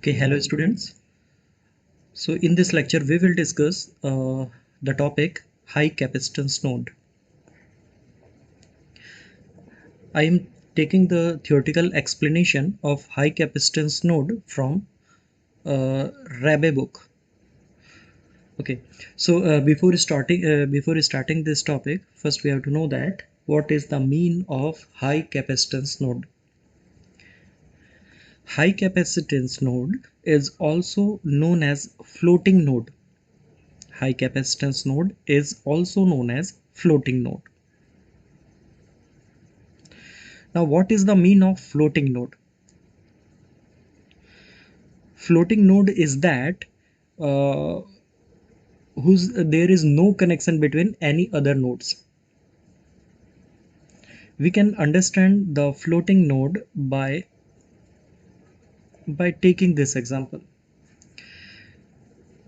Okay, hello students. So in this lecture we will discuss the topic high capacitance node. I am taking the theoretical explanation of high capacitance node from Rabe book. Okay, so before starting this topic, first we have to know that what is the mean of high capacitance node. High capacitance node is also known as floating node. High capacitance node is also known as floating node. Now, what is the mean of floating node? Floating node is that uh, there is no connection between any other nodes. We can understand the floating node by taking this example.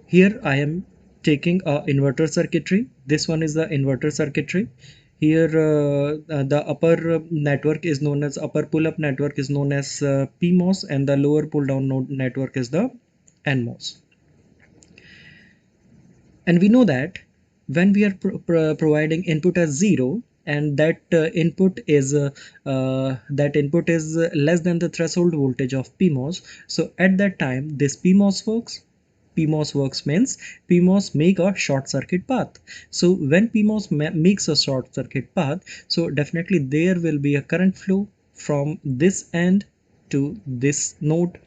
Here I am taking a inverter circuitry. This one is the inverter circuitry. Here the upper network is known as upper pull-up network is known as PMOS, and the lower pull-down node network is the NMOS. And we know that when we are providing input as 0, and that input is less than the threshold voltage of PMOS, so at that time this PMOS works. PMOS works means PMOS make a short circuit path. So when PMOS makes a short circuit path, so definitely there will be a current flow from this end to this node.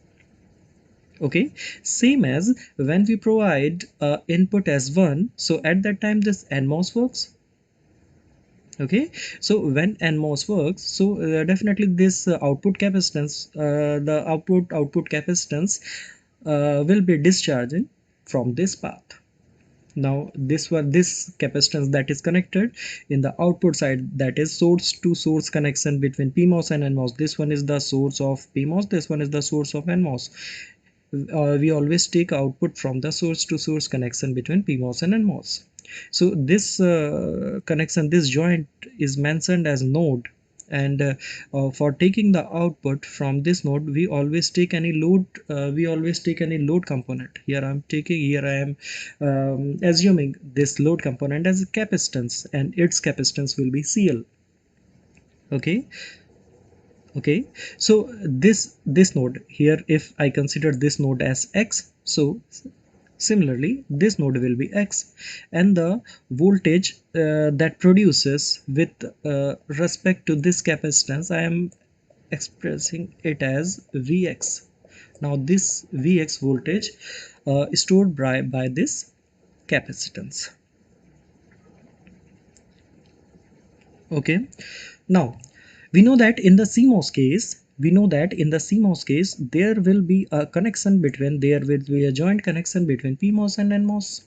Okay, same as when we provide input as 1, so at that time this NMOS works. Okay, so when NMOS works, so definitely this output capacitance, the output capacitance will be discharging from this path. Now this capacitance that is connected in the output side, that is source to source connection between PMOS and NMOS. This one is the source of PMOS, this one is the source of NMOS. We always take output from the source to source connection between PMOS and NMOS. So this connection, this joint is mentioned as node, and for taking the output from this node, we always take any load component. Here I am assuming this load component as a capacitance, and its capacitance will be CL. Okay, so this node here, if I consider this node as X, so similarly this node will be X, and the voltage that produces with respect to this capacitance, I am expressing it as Vx. Now this Vx voltage is stored by this capacitance. Okay, now we know that in the CMOS case, there will be a connection between, there will be a joint connection between PMOS and NMOS.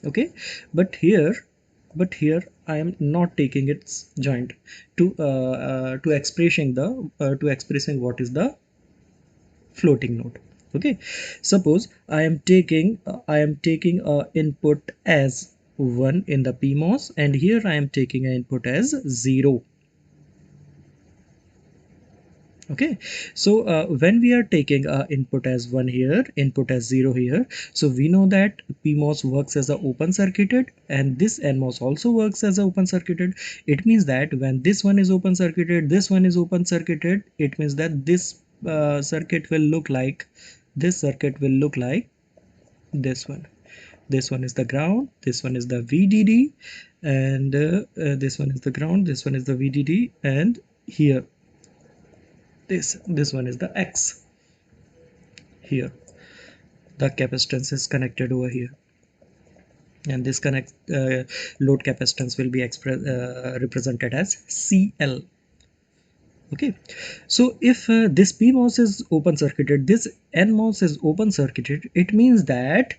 Okay, but here I am not taking its joint to expressing what is the floating node. Okay, suppose I am taking a input as 1 in the PMOS, and here I am taking an input as 0. Okay, so when we are taking input as 1 here, input as 0 here, so we know that PMOS works as a open circuited, and this NMOS also works as a open circuited. It means that when this one is open circuited, this one is open circuited, it means that this circuit will look like this this one is the ground, this one is the VDD, and this one is the ground, this one is the VDD, and here this one is the X. Here the capacitance is connected over here, and this load capacitance will be represented as CL. Okay, so if this PMOS is open circuited, this NMOS is open circuited, it means that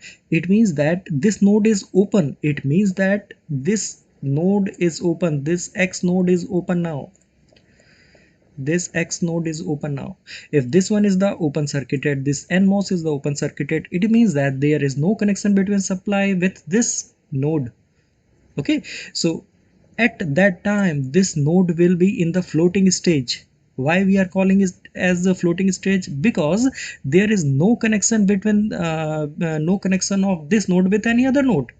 this node is open. It means that this node is open, this X node is open now. This X node is open now. If this one is the open circuited, this NMOS is the open circuited, it means that there is no connection between supply with this node. Okay, so at that time this node will be in the floating stage. Why we are calling as a floating stage because there is no connection between no connection of this node with any other node.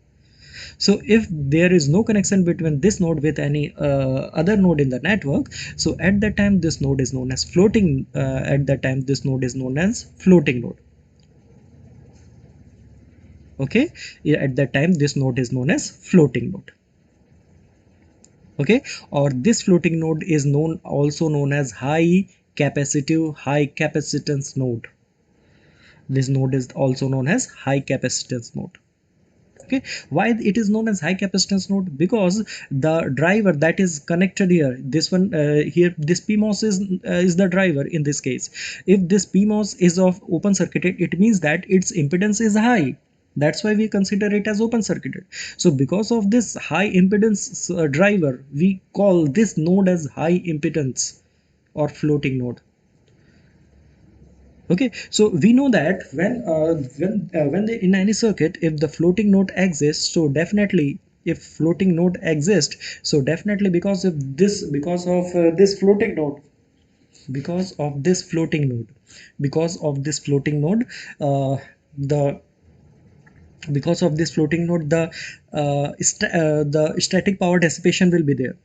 So if there is no connection between this node with any other node in the network, so at that time this node is known as floating. At that time this node is known as floating node. Okay, yeah, at that time this node is known as floating node. Okay, or this floating node is known also known as high capacitive high capacitance node. This node is also known as high capacitance node. Okay, why it is known as high capacitance node? Because the driver that is connected here, this one here, this PMOS is the driver in this case. If this PMOS is of open circuited, it means that its impedance is high. That's why we consider it as open circuited. So because of this high impedance driver, we call this node as high impedance or floating node. Okay, so we know that in any circuit, if the floating node exists, so definitely if floating node exists, so definitely because of this floating node, because of this floating node, because of this floating node, the because of this floating node, the static power dissipation will be there.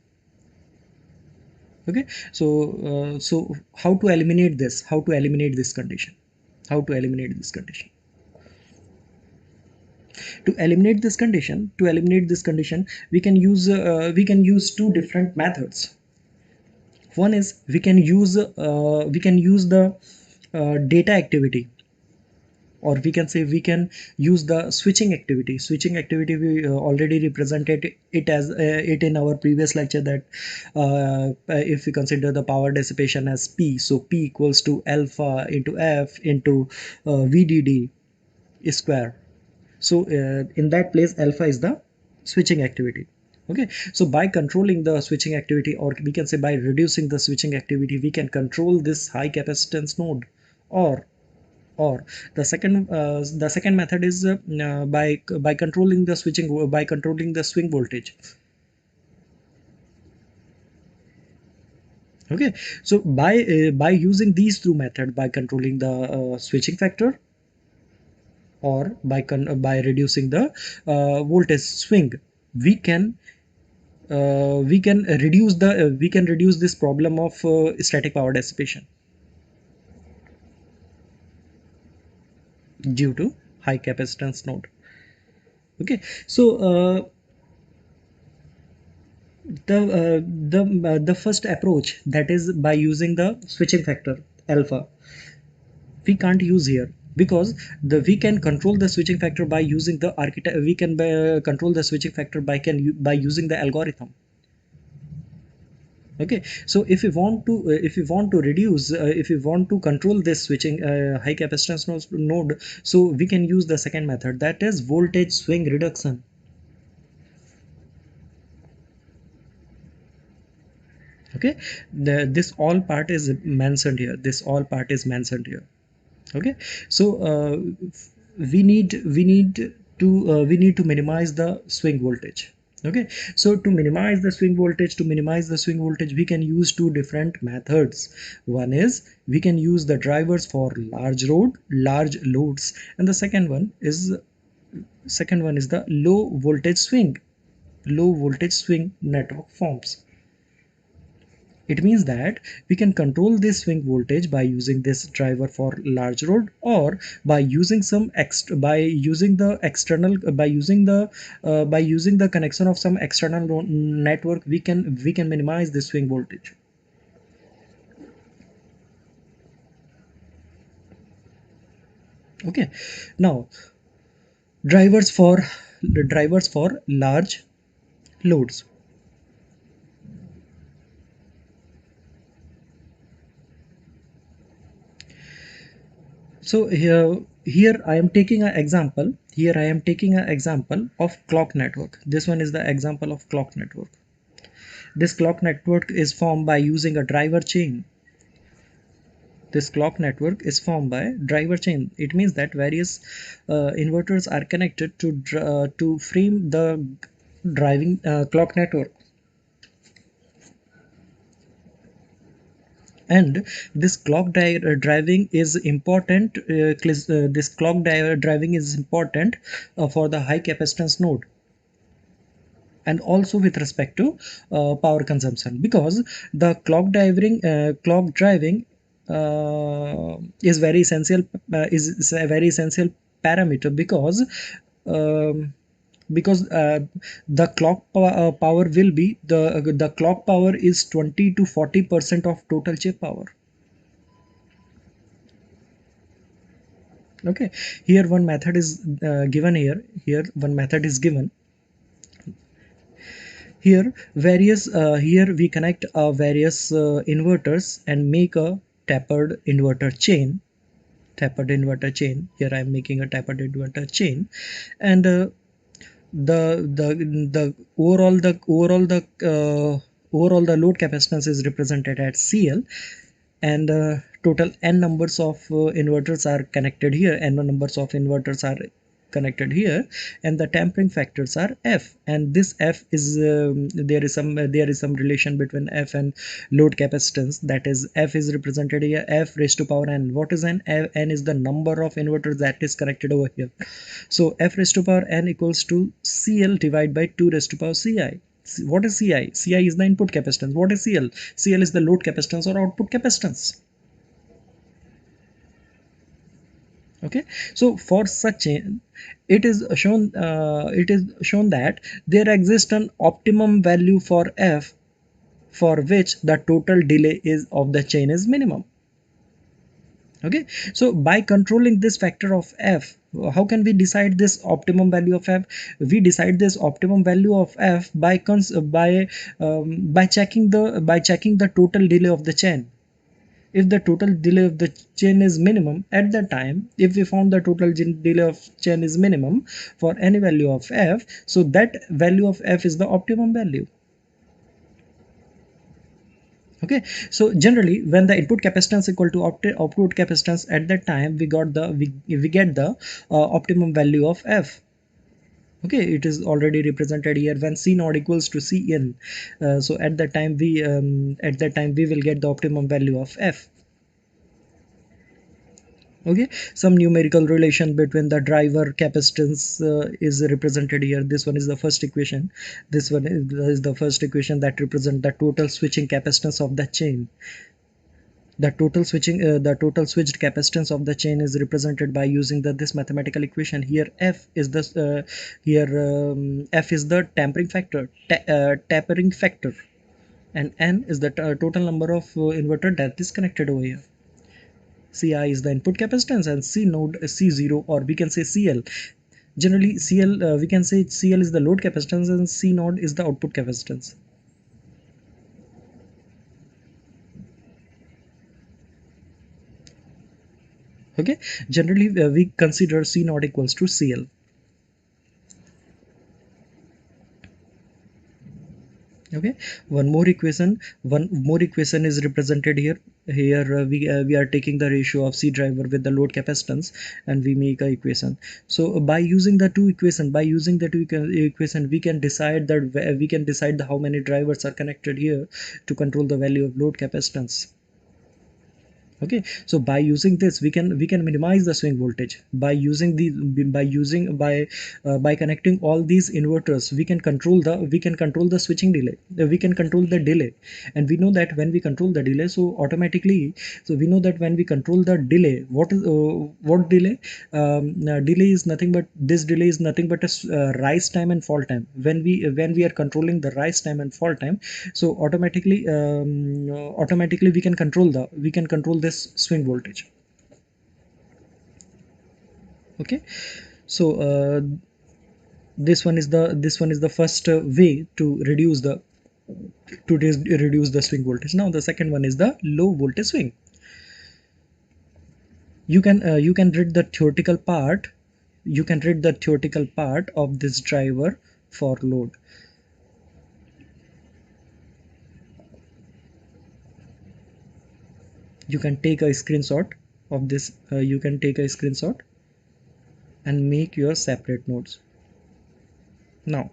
Okay, so how to eliminate this? How to eliminate this condition? How to eliminate this condition? To eliminate this condition, we can use two different methods. One is we can use the data activity, or we can say we can use the switching activity. We already represented it as it in our previous lecture, that if we consider the power dissipation as P, so P equals to alpha into F into VDD square. So in that place alpha is the switching activity. Okay, so by controlling the switching activity, or we can say by reducing the switching activity, we can control this high capacitance node. Or or the second method is by controlling the by controlling the swing voltage. Okay, so by using these two methods, by controlling the switching factor, or by reducing the voltage swing, we can we can reduce this problem of static power dissipation due to high capacitance node. Okay, so the first approach, that is by using the switching factor alpha, we can't use here, because we can control the switching factor by using the architect. We can control the switching factor by using the algorithm. Okay, so if we want to reduce if we want to control this switching high capacitance node, so we can use the second method, that is voltage swing reduction. Okay, this all part is mentioned here, this all part is mentioned here. Okay, so we need to minimize the swing voltage. Okay, so to minimize the swing voltage, we can use two different methods. One is we can use the drivers for large loads, and the second one is the low voltage swing network forms. It means that we can control this swing voltage by using this driver for large load, or by using some by using the external by using the connection of some external network, we can minimize the swing voltage. Okay, now drivers for large loads. So here I am taking an example. Here I am taking an example of clock network. This one is the example of clock network. This clock network is formed by using a driver chain. This clock network is formed by driver chain. It means that various inverters are connected to frame the driving clock network. And this driving is important. This driving is important for the high capacitance node, and also with respect to power consumption, because the clock driving is very essential, is a very essential parameter, um, because the power will be the clock power is 20 to 40% of total chip power. Okay, here one method is given. Here one method is given. Here we connect various inverters and make a tapered inverter chain. Here I am making a tapered inverter chain. And the overall the load capacitance is represented at CL. And total n numbers of inverters are connected here, n numbers of inverters are connected here, and the tampering factors are F. And this F is there is some relation between F and load capacitance. That is, F is represented here, F raised to power n. What is n? N is the number of inverters that is connected over here. So F raised to power n equals to CL divided by 2 raised to power CI. What is CI? CI is the input capacitance. What is CL? CL is the load capacitance or output capacitance. Okay, so for such a, it is shown that there exists an optimum value for F for which the total delay is of the chain is minimum. Okay, so by controlling this factor of F, how can we decide this optimum value of F? We decide this optimum value of F by checking the total delay of the chain. If the total delay of the chain is minimum, at that time, if we found the total delay of chain is minimum for any value of F, so that value of F is the optimum value. Okay, so generally when the input capacitance equal to output capacitance, at that time we get the optimum value of F. Okay, it is already represented here when C naught equals to Cn. So at that time we will get the optimum value of F. Okay, some numerical relation between the driver capacitance is represented here. This one is the first equation. This one is the first equation that represent the total switching capacitance of the chain. The total switched capacitance of the chain is represented by using this mathematical equation. Here F is F is the tapering factor, and N is the total number of inverter that is connected over here. Ci is the input capacitance, and C node is C0, or we can say CL. Generally CL, we can say CL is the load capacitance and C node is the output capacitance. Okay, generally we consider C node equals to CL. Okay, one more equation is represented here. We are taking the ratio of C driver with the load capacitance, and we make a equation. So by using the two equation we can decide that how many drivers are connected here to control the value of load capacitance. Okay, so by using this we can minimize the swing voltage. By connecting all these inverters, we can control the switching delay. We can control the delay, and we know that when we control the delay, we know that when we control the delay, what delay? Delay is nothing but a rise time and fall time. When we are controlling the rise time and fall time, so automatically we can control this swing voltage. Okay, so this one is the first way to reduce the swing voltage. Now the second one is the low voltage swing. You can read the theoretical part. You can read the theoretical part of this driver for load. You can take a screenshot of this. You can take a screenshot and make your separate notes. Now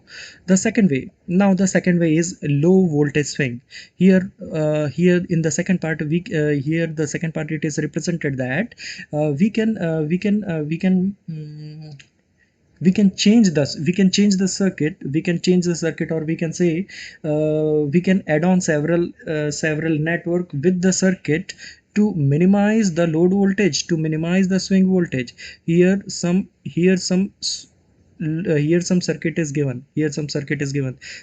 the second way is low voltage swing. Here in the second part, here the second part, it is represented that we can change this, we can change the circuit, or we can say we can add on several network with the circuit to minimize the load voltage, to minimize the swing voltage. Here some circuit is given,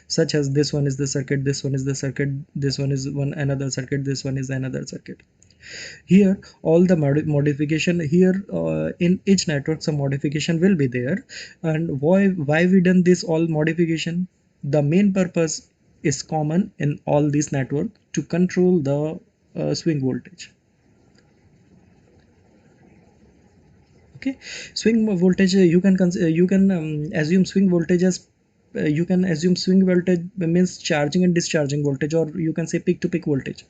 such as this one is the circuit, this one is the circuit, this one is one another circuit, this one is another circuit. Here all the modification here, in each network some modification will be there. And why we done this all modification? The main purpose is common in all these network, to control the swing voltage. Okay, swing voltage, you can assume swing voltage as you can assume swing voltage means charging and discharging voltage, or you can say peak to peak voltage.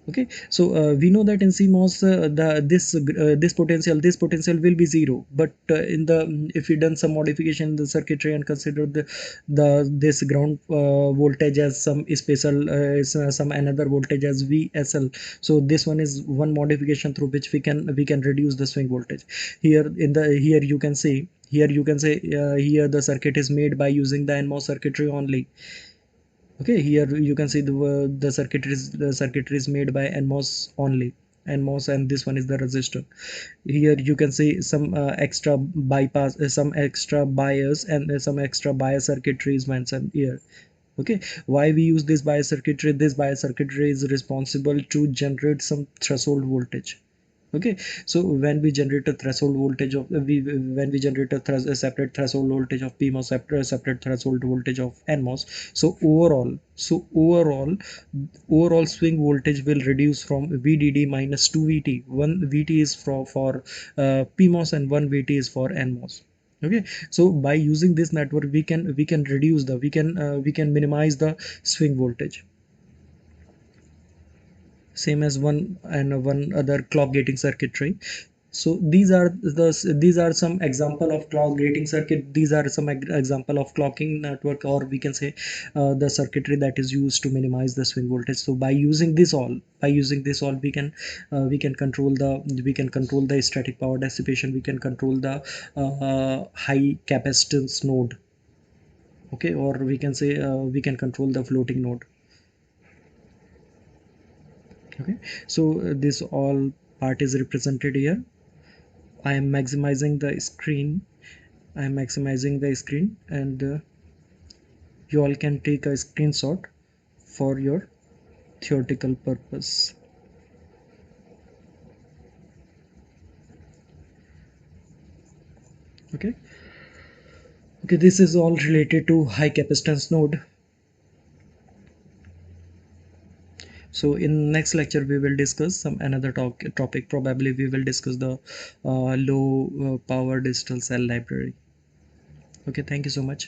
Okay, so we know that in CMOS, this potential will be zero, but in the if we done some modification in the circuitry and consider the this ground voltage as some special some another voltage as VSL. So this one is one modification through which we can reduce the swing voltage. Here you can say, here the circuit is made by using the NMOS circuitry only. Okay, here you can see the circuitry is made by NMOS only, NMOS, and this one is the resistor. Here you can see some extra bypass, some extra bias, and some extra bias circuitry is mentioned here. Okay, why we use this bias circuitry? This bias circuitry is responsible to generate some threshold voltage. Okay, so when we generate a threshold voltage of when we generate a separate threshold voltage of PMOS, separate threshold voltage of NMOS, so overall swing voltage will reduce from VDD minus 2 VT. 1 VT is for PMOS, and 1 VT is for NMOS. Okay, so by using this network, we can reduce the we can minimize the swing voltage. Same as one other clock gating circuitry. So these are some example of clock gating circuit. These are some example of clocking network, or we can say the circuitry that is used to minimize the swing voltage. So by using this all we can control the static power dissipation, we can control the high capacitance node. Okay, or we can say we can control the floating node. Okay, so this all part is represented here. I am maximizing the screen. And you all can take a screenshot for your theoretical purpose. Okay, this is all related to high capacitance node. So in next lecture we will discuss some another topic. Probably we will discuss the low power digital cell library. Okay, thank you so much.